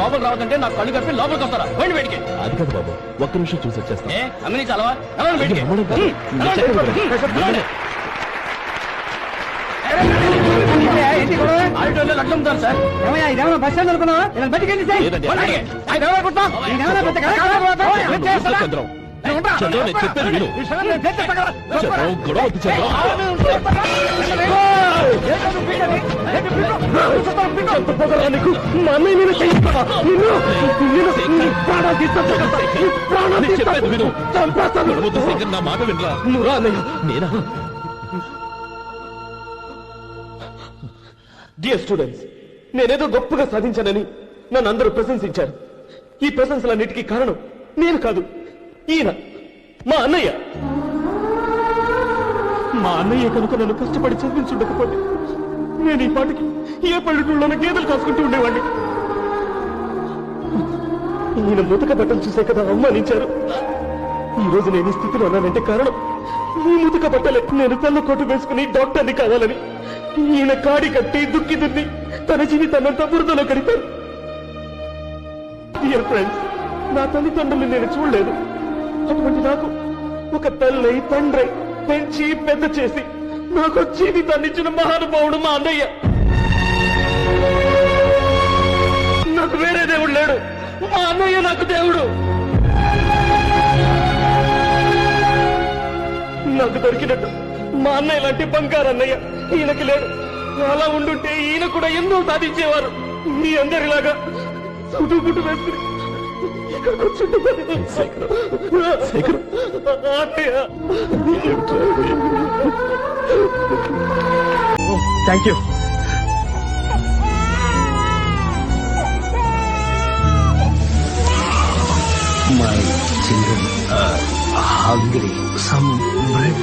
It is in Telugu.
లోపల రావద్దంటే నాకు కళ్ళు కప్పి లోపలికి వస్తారా పోయింది బయటికి. అది కాదు బాబు, ఒక్క నిమిషం చూసి వచ్చేస్తాను. అమ్మిని చలవా బయటికి. ఆడిటోర్లో లక్షలు అమ్ముతారు సార్. ఇదేమన్నా బస్ స్టాండ్ అనుకున్నావా? బయటికి వెళ్ళి చంద్రం, చంద్రం, నేను చెప్పేది విను. చంద్రం, గొడవ వద్దు చంద్రం. నీకు మా అన్నయ్య నేను చేయిస్తావా? చెప్పేది విను. గొడవద్దు శేఖర్, నా మాట వినరా. నువ్వు రా అన్నయ్య. నేనా? డియర్ స్టూడెంట్స్, నేనేదో గొప్పగా సాధించానని నన్ను అందరూ ప్రశంసించారు. ఈ ప్రశంసలన్నిటికీ కారణం నేను కాదు, ఈయన మా అన్నయ్య. మా అన్నయ్య కనుక నన్ను కష్టపడి చదివించుండకపోతే నేను ఈ పాటికి ఏ పల్లెటూళ్ళలోనే గేదెలు కాసుకుంటూ ఉండేవాడిని. ఈయన ముతక బట్టలు చూసే కదా అవమానించారు. ఈ రోజు నేను ఈ స్థితిలో ఉన్నానంటే కారణం ఈ ముతక బట్టలే. నేను తెల్ల కోటు వేసుకుని డాక్టర్ని కావాలని ఈయన కాడి కట్టి దుక్కి దున్ని తన జీవితాన్నంతా బురదలో కడిపారు. డియర్ ఫ్రెండ్స్, నా తల్లిదండ్రులు నేను చూడలేదు. అటువంటి నాకు ఒక తల్లి తండ్రి పెంచి పెద్ద చేసి నాకు జీవితాన్ని ఇచ్చిన మహానుభావుడు మా అన్నయ్య. నాకు వేరే దేవుడు లేడు, మా అన్నయ్య నాకు దేవుడు. నాకు దొరికినట్టు మా అన్నయ్య లాంటి బంగారు అన్నయ్య ఈయనకి లేడు. అలా ఉండుంటే ఈయన కూడా ఎన్నో సాధించేవారు. మీ అందరిలాగా సుటుగుట్టు వేసుకుని thank you. My children are hungry. Some bread.